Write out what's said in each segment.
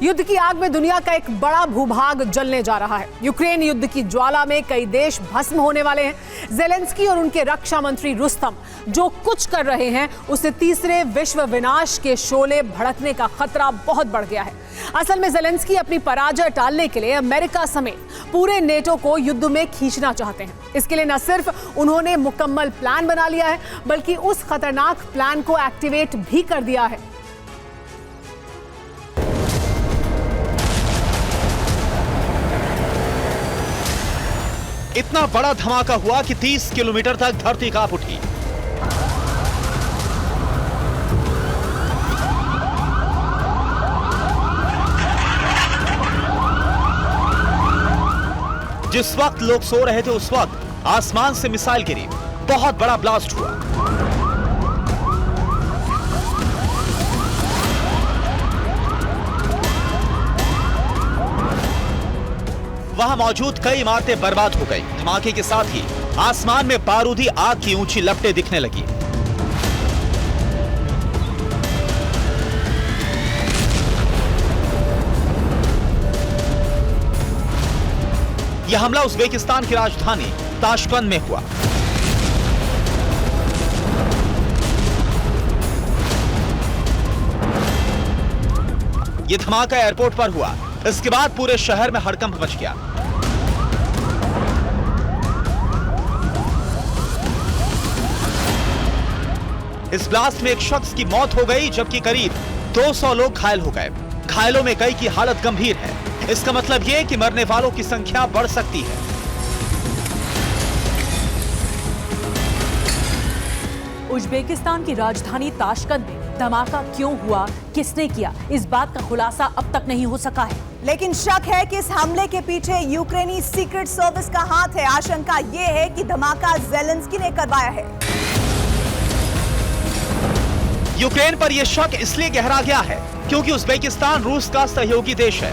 युद्ध की आग में दुनिया का एक बड़ा भूभाग जलने जा रहा है। यूक्रेन युद्ध की ज्वाला में कई देश भस्म होने वाले हैं। जेलेंस्की और उनके रक्षा मंत्री रुस्तम जो कुछ कर रहे हैं उससे तीसरे विश्व विनाश के शोले भड़कने का खतरा बहुत बढ़ गया है। असल में जेलेंस्की अपनी पराजय टालने के लिए अमेरिका समेत पूरे नेटो को युद्ध में खींचना चाहते हैं। इसके लिए न सिर्फ उन्होंने मुकम्मल प्लान बना लिया है बल्कि उस खतरनाक प्लान को एक्टिवेट भी कर दिया है। इतना बड़ा धमाका हुआ कि 30 किलोमीटर तक धरती कांप उठी। जिस वक्त लोग सो रहे थे उस वक्त आसमान से मिसाइल गिरी, बहुत बड़ा ब्लास्ट हुआ। वहां मौजूद कई इमारतें बर्बाद हो गई। धमाके के साथ ही आसमान में बारूदी आग की ऊंची लपटें दिखने लगी। यह हमला उज़्बेकिस्तान की राजधानी ताशकंद में हुआ। यह धमाका एयरपोर्ट पर हुआ। इसके बाद पूरे शहर में हड़कंप मच गया। इस ब्लास्ट में एक शख्स की मौत हो गई जबकि करीब 200 लोग घायल हो गए। घायलों में कई की हालत गंभीर है। इसका मतलब यह कि मरने वालों की संख्या बढ़ सकती है। उज़्बेकिस्तान की राजधानी ताशकंद में धमाका क्यों हुआ, किसने किया, इस बात का खुलासा अब तक नहीं हो सका है। लेकिन शक है कि इस हमले के पीछे यूक्रेनी सीक्रेट सर्विस का हाथ है। आशंका यह है कि धमाका जेलेंस्की ने करवाया है। यूक्रेन पर यह शक इसलिए गहरा गया है क्योंकि उज़्बेकिस्तान रूस का सहयोगी देश है।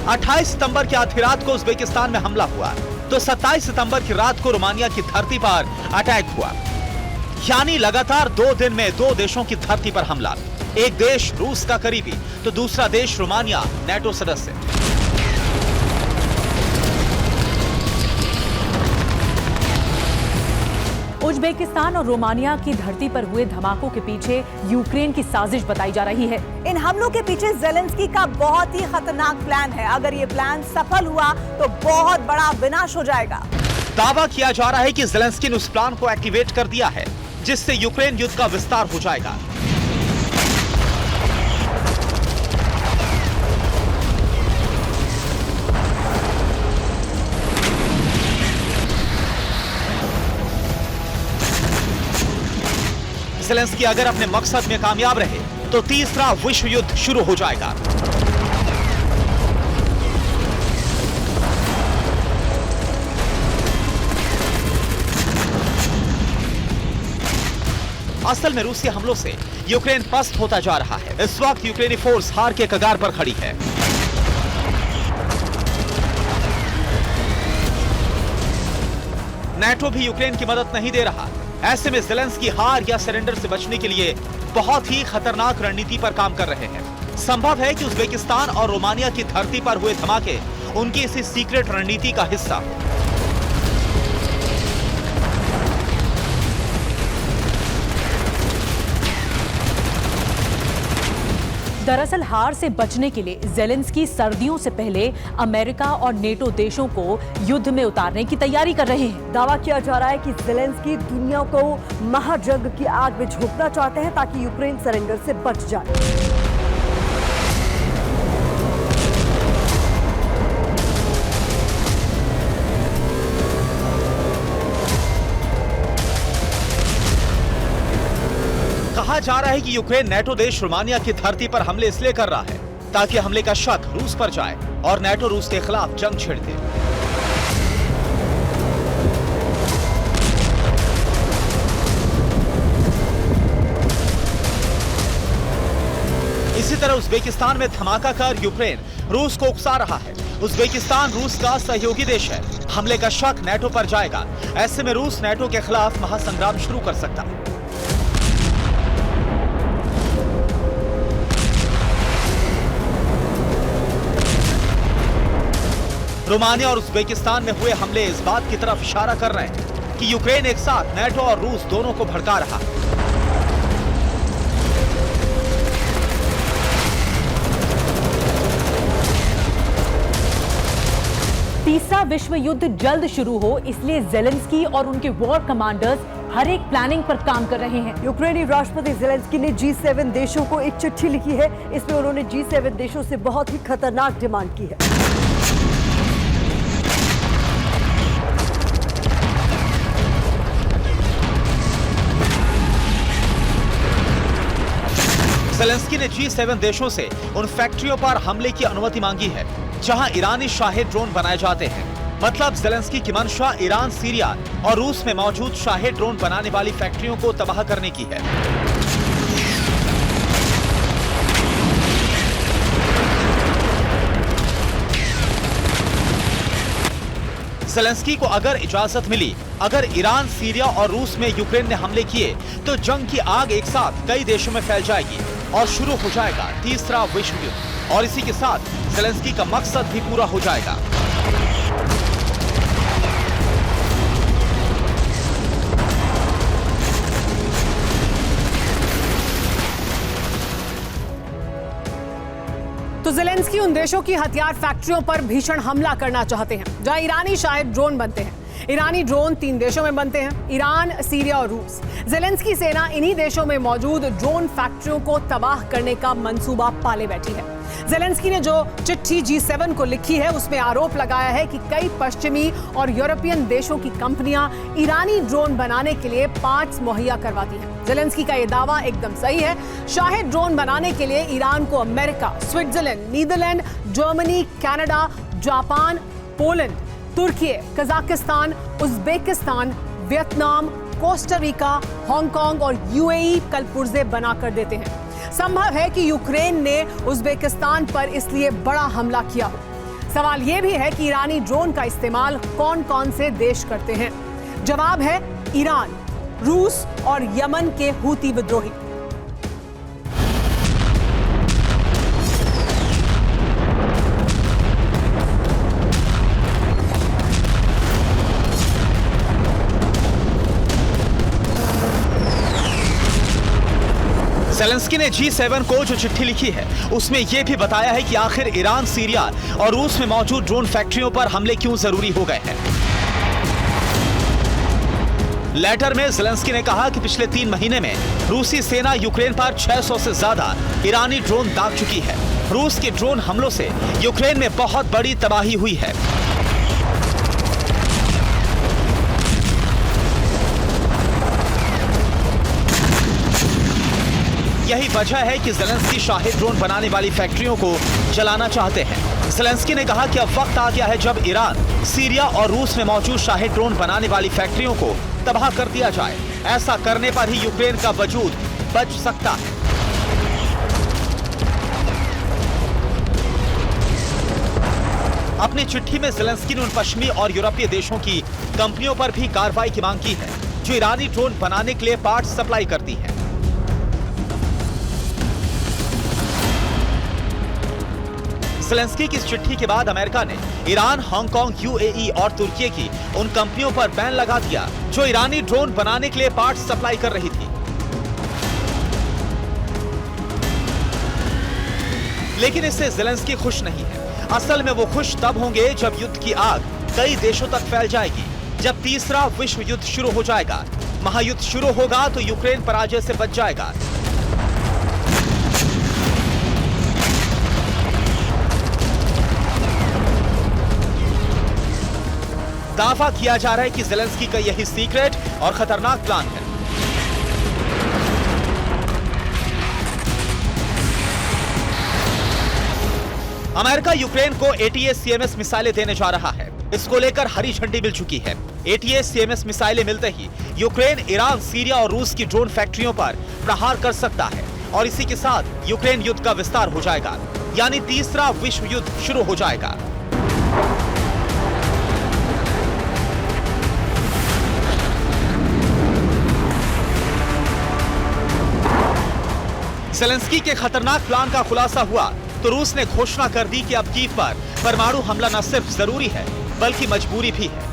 अट्ठाईस सितंबर की आधी रात को उज़्बेकिस्तान में हमला हुआ तो 27 सितंबर की रात को रोमानिया की धरती पर अटैक हुआ। यानी लगातार 2 दिन में 2 देशों की धरती पर हमला। एक देश रूस का करीबी तो दूसरा देश रोमानिया, नेटो सदस्य। उज़्बेकिस्तान और रोमानिया की धरती पर हुए धमाकों के पीछे यूक्रेन की साजिश बताई जा रही है। इन हमलों के पीछे जेलेंस्की का बहुत ही खतरनाक प्लान है। अगर ये प्लान सफल हुआ तो बहुत बड़ा विनाश हो जाएगा। दावा किया जा रहा है कि जेलेंस्की ने उस प्लान को एक्टिवेट कर दिया है जिससे यूक्रेन युद्ध का विस्तार हो जाएगा। जेलेंस्की अगर अपने मकसद में कामयाब रहे तो तीसरा विश्व युद्ध शुरू हो जाएगा। असल में रूसी हमलों से यूक्रेन पस्त होता जा रहा है। इस वक्त यूक्रेनी फोर्स हार के कगार पर खड़ी है। नेटो भी यूक्रेन की मदद नहीं दे रहा। ऐसे में जेलेंस्की हार या सरेंडर से बचने के लिए बहुत ही खतरनाक रणनीति पर काम कर रहे हैं। संभव है कि उज़्बेकिस्तान और रोमानिया की धरती पर हुए धमाके उनकी इसी सीक्रेट रणनीति का हिस्सा हो। दरअसल हार से बचने के लिए जेलेंस्की सर्दियों से पहले अमेरिका और नेटो देशों को युद्ध में उतारने की तैयारी कर रहे हैं। दावा किया जा रहा है कि जेलेंस्की दुनिया को महाजंग की आग में झोंकना चाहते हैं ताकि यूक्रेन सरेंडर से बच जाए। कहा जा रहा है कि यूक्रेन नेटो देश रोमानिया की धरती पर हमले इसलिए कर रहा है ताकि हमले का शक रूस पर जाए और नेटो रूस के खिलाफ जंग छेड़ दे। इसी तरह उज्बेकिस्तान में धमाका कर यूक्रेन रूस को उकसा रहा है। उज्बेकिस्तान रूस का सहयोगी देश है। हमले का शक नेटो पर जाएगा। ऐसे में रूस नेटो के खिलाफ महासंग्राम शुरू कर सकता है। रोमानिया और उज्बेकिस्तान में हुए हमले इस बात की तरफ इशारा कर रहे हैं कि यूक्रेन एक साथ नेटो और रूस दोनों को भड़का रहा है। तीसरा विश्व युद्ध जल्द शुरू हो, इसलिए ज़ेलेंस्की और उनके वॉर कमांडर्स हर एक प्लानिंग पर काम कर रहे हैं। यूक्रेनी राष्ट्रपति ज़ेलेंस्की ने G7 देशों को एक चिट्ठी लिखी है। इसमें उन्होंने G7 देशों से बहुत ही खतरनाक डिमांड की है। ज़ेलेंस्की ने G7 देशों से उन फैक्ट्रियों पर हमले की अनुमति मांगी है जहां ईरानी शाहिद ड्रोन बनाए जाते हैं। मतलब ज़ेलेंस्की की मंशा ईरान, सीरिया और रूस में मौजूद शाहिद ड्रोन बनाने वाली फैक्ट्रियों को तबाह करने की है। ज़ेलेंस्की को अगर इजाजत मिली, अगर ईरान, सीरिया और रूस में यूक्रेन ने हमले किए तो जंग की आग एक साथ कई देशों में फैल जाएगी और शुरू हो जाएगा तीसरा विश्व युद्ध। और इसी के साथ ज़ेलेंस्की का मकसद भी पूरा हो जाएगा। तो ज़ेलेंस्की उन देशों की हथियार फैक्ट्रियों पर भीषण हमला करना चाहते हैं जहां ईरानी शायद ड्रोन बनते हैं। ईरानी ड्रोन 3 देशों में बनते हैं, ईरान, सीरिया और रूस। ज़ेलेंस्की सेना इन्हीं देशों में मौजूद ड्रोन फैक्ट्रियों को तबाह करने का मंसूबा पाले बैठी है। ज़ेलेंस्की ने जो चिट्ठी G7 को लिखी है उसमें आरोप लगाया है कि कई पश्चिमी और यूरोपियन देशों की कंपनियां ईरानी ड्रोन बनाने के लिए पार्ट्स मुहैया करवाती हैं। ज़ेलेंस्की का यह दावा एकदम सही है। शाहिद ड्रोन बनाने के लिए ईरान को America, Switzerland, Netherlands, Germany, Canada, Japan, Poland, Turkey, Kazakhstan, Uzbekistan, Vietnam, Costa Rica, Hong Kong और यूएई कल पुर्जे बनाकर देते हैं। संभव है कि यूक्रेन ने उज्बेकिस्तान पर इसलिए बड़ा हमला किया हो। सवाल यह भी है कि ईरानी ड्रोन का इस्तेमाल कौन कौन से देश करते हैं। जवाब है ईरान, रूस और यमन के हूती विद्रोही। ज़ेलेंस्की ने G7 को जो चिट्ठी लिखी है उसमें यह भी बताया है कि आखिर ईरान, सीरिया और रूस में मौजूद ड्रोन फैक्ट्रियों पर हमले क्यों जरूरी हो गए हैं। लेटर में ज़ेलेंस्की ने कहा कि पिछले 3 महीने में रूसी सेना यूक्रेन पर 600 से ज्यादा ईरानी ड्रोन दाग चुकी है। रूस के ड्रोन हमलों से यूक्रेन में बहुत बड़ी तबाही हुई है। यही वजह है कि ज़ेलेंस्की शाहिद ड्रोन बनाने वाली फैक्ट्रियों को जलाना चाहते हैं। ज़ेलेंस्की ने कहा कि अब वक्त आ गया है जब ईरान, सीरिया और रूस में मौजूद शाहिद ड्रोन बनाने वाली फैक्ट्रियों को तबाह कर दिया जाए। ऐसा करने पर ही यूक्रेन का वजूद बच सकता है। अपनी चिट्ठी में ज़ेलेंस्की ने उन पश्चिमी और यूरोपीय देशों की कंपनियों पर भी कार्रवाई की मांग की है जो ईरानी ड्रोन बनाने के लिए पार्ट्स सप्लाई करती हैं। ज़ेलेंस्की की इस चिट्ठी के बाद अमेरिका ने ईरान, हांगकांग, यूएई और तुर्की की उन कंपनियों पर बैन लगा दिया जो ईरानी ड्रोन बनाने के लिए पार्ट्स सप्लाई कर रही थी। लेकिन इससे ज़ेलेंस्की खुश नहीं है। असल में वो खुश तब होंगे जब युद्ध की आग कई देशों तक फैल जाएगी, जब तीसरा विश्व युद्ध शुरू हो जाएगा। महायुद्ध शुरू होगा तो यूक्रेन पराजय से बच जाएगा। दावा किया जा रहा है कि ज़ेलेंस्की का यही सीक्रेट और खतरनाक प्लान है। अमेरिका यूक्रेन को ATACMS मिसाइलें देने जा रहा है। इसको लेकर हरी झंडी मिल चुकी है। ATACMS मिसाइलें मिलते ही यूक्रेन, ईरान, सीरिया और रूस की ड्रोन फैक्ट्रियों पर प्रहार कर सकता है और इसी के साथ यूक्रेन युद्ध का विस्तार हो जाएगा, यानी तीसरा विश्व युद्ध शुरू हो जाएगा। ज़ेलेंस्की के खतरनाक प्लान का खुलासा हुआ तो रूस ने घोषणा कर दी कि अब कीव पर परमाणु हमला न सिर्फ जरूरी है बल्कि मजबूरी भी है।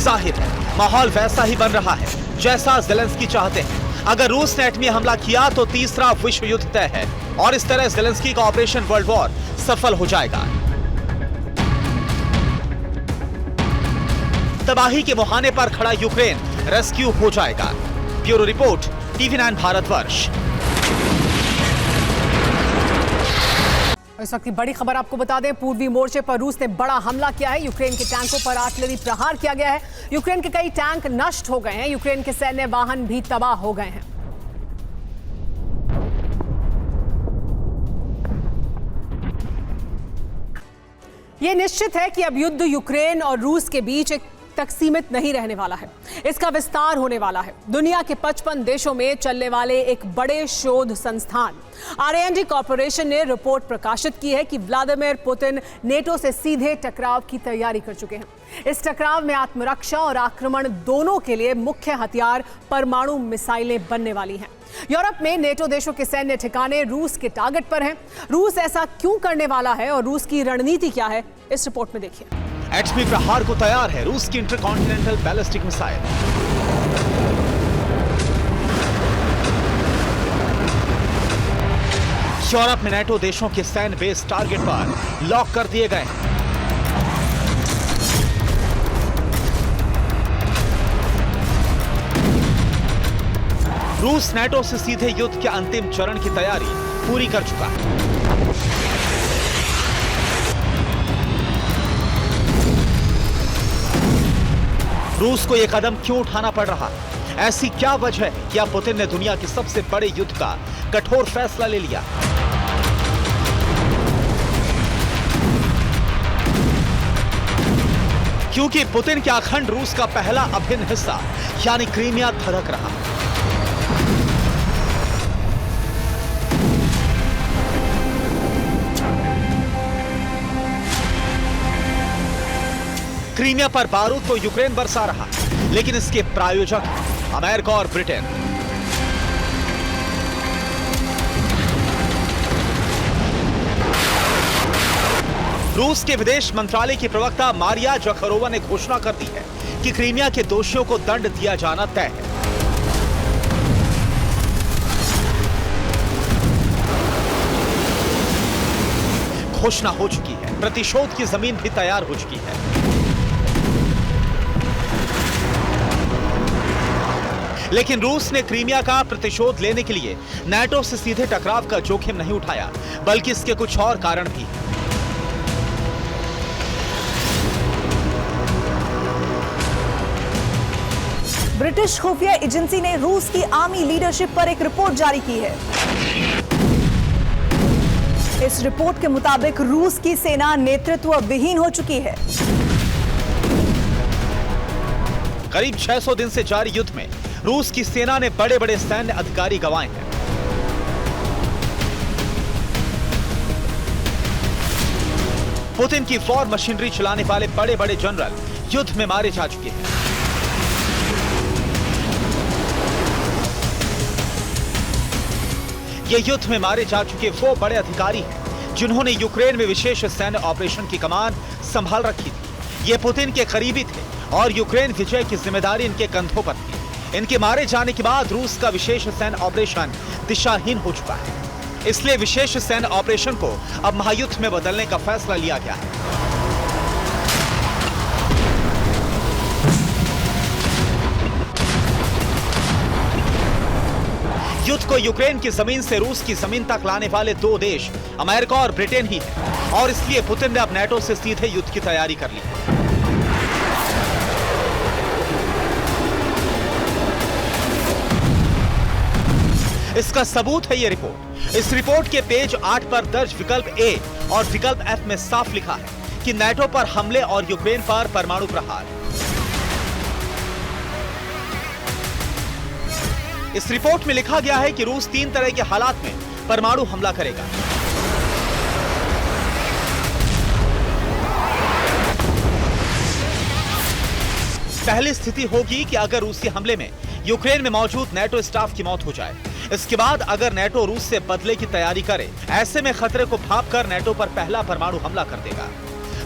जाहिर है माहौल वैसा ही बन रहा है जैसा ज़ेलेंस्की चाहते हैं। अगर रूस ने एटमी हमला किया तो तीसरा विश्व युद्ध तय है और इस तरह ज़ेलेंस्की का ऑपरेशन वर्ल्ड वॉर सफल हो जाएगा। तबाही के मुहाने पर खड़ा यूक्रेन रेस्क्यू हो जाएगा। Bureau report, TV9 Bharatvarsh. इस वक्त की बड़ी खबर आपको बता दें, पूर्वी मोर्चे पर रूस ने बड़ा हमला किया है। यूक्रेन के टैंकों पर आर्टिलरी प्रहार किया गया है। यूक्रेन के कई टैंक नष्ट हो गए हैं। यूक्रेन के सैन्य वाहन भी तबाह हो गए हैं। यह निश्चित है कि अब युद्ध यूक्रेन और रूस के बीच तक सीमित नहीं रहने वाला है। इसका विस्तार होने वाला है। दुनिया के 55 देशों में चलने वाले एक बड़े शोध संस्थान R&D कॉर्पोरेशन ने रिपोर्ट प्रकाशित की है कि व्लादिमीर पुतिन नेटो से सीधे टकराव की तैयारी कर चुके हैं। इस टकराव में आत्मरक्षा और आक्रमण दोनों के लिए मुख्य हथियार परमाणु मिसाइलें बनने वाली हैं। यूरोप में नेटो देशों के सैन्य ठिकाने रूस के टारगेट पर हैं। रूस ऐसा क्यों करने वाला है और रूस की रणनीति क्या है, इस रिपोर्ट में देखिए। एटमी प्रहार को तैयार है रूस की इंटरकॉन्टिनेंटल बैलिस्टिक मिसाइल। यूरोप में नेटो देशों के सैन्य बेस टारगेट पर लॉक कर दिए गए हैं। रूस नेटो से सीधे युद्ध के अंतिम चरण की तैयारी पूरी कर चुका है। रूस को यह कदम क्यों उठाना पड़ रहा है? ऐसी क्या वजह है कि अब पुतिन ने दुनिया के सबसे बड़े युद्ध का कठोर फैसला ले लिया? क्योंकि पुतिन के अखंड रूस का पहला अभिन्न हिस्सा यानी क्रीमिया धड़क रहा। क्रीमिया पर बारूद तो यूक्रेन बरसा रहा, लेकिन इसके प्रायोजक अमेरिका और ब्रिटेन। रूस के विदेश मंत्रालय की प्रवक्ता मारिया जखरोवा ने घोषणा कर दी है कि क्रीमिया के दोषियों को दंड दिया जाना तय है। घोषणा हो चुकी है, प्रतिशोध की जमीन भी तैयार हो चुकी है। लेकिन रूस ने क्रीमिया का प्रतिशोध लेने के लिए नाटो से सीधे टकराव का जोखिम नहीं उठाया, बल्कि इसके कुछ और कारण भी हैं। ब्रिटिश खुफिया एजेंसी ने रूस की आर्मी लीडरशिप पर एक रिपोर्ट जारी की है। इस रिपोर्ट के मुताबिक रूस की सेना नेतृत्व विहीन हो चुकी है। करीब 600 दिन से जारी युद्ध में रूस की सेना ने बड़े बड़े सैन्य अधिकारी गंवाए हैं। पुतिन की वॉर मशीनरी चलाने वाले बड़े बड़े जनरल युद्ध में मारे जा चुके हैं। ये युद्ध में मारे जा चुके वो बड़े अधिकारी हैं जिन्होंने यूक्रेन में विशेष सैन्य ऑपरेशन की कमान संभाल रखी थी। ये पुतिन के करीबी थे और यूक्रेन विजय की जिम्मेदारी इनके कंधों पर थी। इनके मारे जाने के बाद रूस का विशेष सैन्य ऑपरेशन दिशाहीन हो चुका है। इसलिए विशेष सैन्य ऑपरेशन को अब महायुद्ध में बदलने का फैसला लिया गया है। युद्ध को यूक्रेन की जमीन से रूस की जमीन तक लाने वाले दो देश अमेरिका और ब्रिटेन ही हैं, और इसलिए पुतिन ने अब नाटो से सीधे युद्ध की तैयारी कर ली है। इसका सबूत है ये रिपोर्ट। इस रिपोर्ट के पेज 8 पर दर्ज विकल्प ए और विकल्प एफ में साफ लिखा है कि नाटो पर हमले और यूक्रेन पर परमाणु प्रहार। इस रिपोर्ट में लिखा गया है कि रूस 3 तरह के हालात में परमाणु हमला करेगा। पहली स्थिति होगी कि अगर रूसी हमले में यूक्रेन में मौजूद नाटो स्टाफ की मौत हो जाए। इसके बाद अगर नाटो रूस से बदले की तैयारी करे, ऐसे में खतरे को भांपकर नाटो पर पहला परमाणु हमला कर देगा।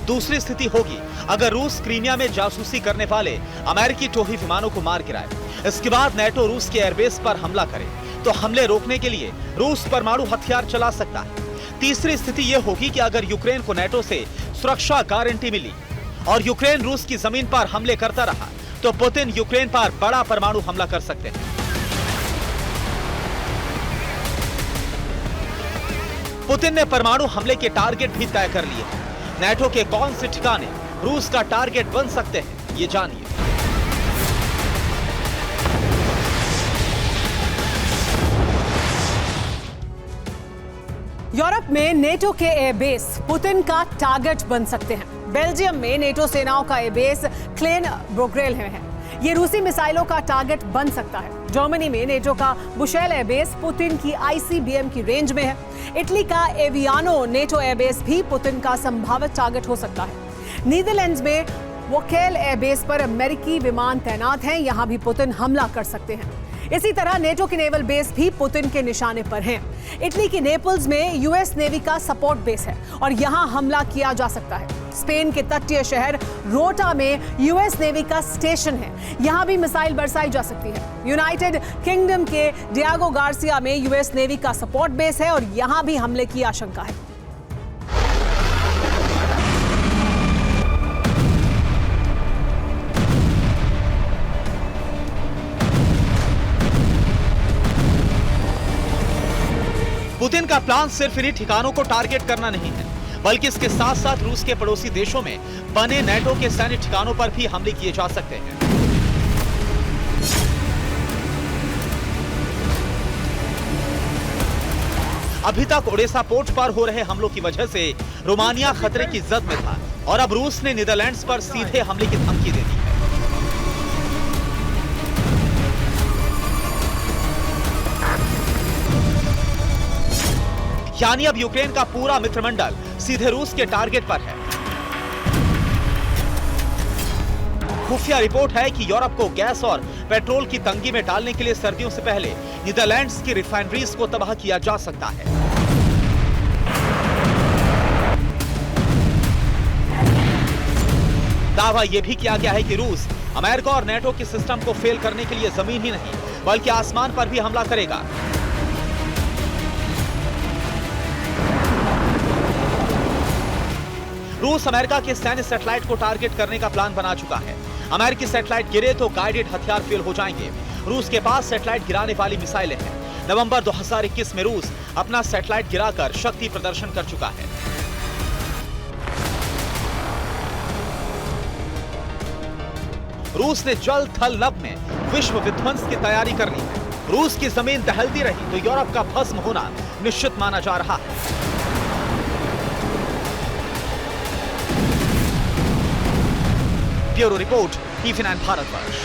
दूसरी स्थिति होगी अगर रूस क्रीमिया में जासूसी करने वाले अमेरिकी टोही विमानों को मार गिराए। इसके बाद नाटो रूस के एयरबेस पर हमला करे तो हमले रोकने के लिए रूस परमाणु हथियार चला सकता है। तीसरी स्थिति यह होगी कि अगर यूक्रेन को नाटो से सुरक्षा गारंटी मिली और यूक्रेन रूस की जमीन पर हमले करता रहा तो पुतिन यूक्रेन पर बड़ा परमाणु हमला कर सकते हैं। पुतिन ने परमाणु हमले के टारगेट भी तय कर लिए हैं। नाटो के कौन से ठिकाने रूस का टारगेट बन सकते हैं, ये जानिए। यूरोप में नेटो के एयरबेस पुतिन का टारगेट बन सकते हैं। बेल्जियम में नेटो सेनाओं का एयरबेस क्लेन ब्रोग्रेल है। ये रूसी मिसाइलों का टारगेट बन सकता है। जर्मनी में नेटो का बुशेल एयरबेस पुतिन की आईसीबीएम की रेंज में है। इटली का एवियानो नेटो एयरबेस भी पुतिन का संभावित टारगेट हो सकता है। नीदरलैंड्स में वोकेल एयरबेस पर अमेरिकी विमान तैनात हैं, यहां भी पुतिन हमला कर सकते हैं। इसी तरह नेटो के नेवल बेस भी पुतिन के निशाने पर हैं। इटली की नेपल्स में यूएस नेवी का सपोर्ट बेस है और यहां हमला किया जा सकता है। स्पेन के तटीय शहर रोटा में यूएस नेवी का स्टेशन है, यहां भी मिसाइल बरसाई जा सकती है। यूनाइटेड किंगडम के डियागो गार्सिया में यूएस नेवी का सपोर्ट बेस है और यहां भी हमले की आशंका है। पुतिन का प्लान सिर्फ इन्हीं ठिकानों को टारगेट करना नहीं है, बल्कि इसके साथ साथ रूस के पड़ोसी देशों में बने नाटो के सैन्य ठिकानों पर भी हमले किए जा सकते हैं। अभी तक ओडेसा पोर्ट पर हो रहे हमलों की वजह से रोमानिया खतरे की जद में था और अब रूस ने नीदरलैंड्स पर सीधे हमले की धमकी दे दी है। यानी अब यूक्रेन का पूरा मित्रमंडल सीधे रूस के टारगेट पर है। खुफिया रिपोर्ट है कि यूरोप को गैस और पेट्रोल की तंगी में डालने के लिए सर्दियों से पहले नीदरलैंड्स की रिफाइनरीज को तबाह किया जा सकता है। दावा यह भी किया गया है कि रूस अमेरिका और नाटो के सिस्टम को फेल करने के लिए जमीन ही नहीं बल्कि आसमान पर भी हमला करेगा। रूस अमेरिका के सैन्य सैटेलाइट को टारगेट करने का प्लान बना चुका है। अमेरिकी सैटेलाइट गिरे तो गाइडेड हथियार फेल हो जाएंगे। रूस के पास सैटेलाइट गिराने वाली मिसाइलें हैं। नवंबर 2021 में रूस अपना सैटेलाइट गिराकर शक्ति प्रदर्शन कर चुका है। रूस ने जल थल नभ में विश्व विध्वंस की तैयारी कर ली है। रूस की जमीन दहलती रही तो यूरोप का भस्म होना निश्चित माना जा रहा है। Bureau report, TV 9 Bharatvarsh.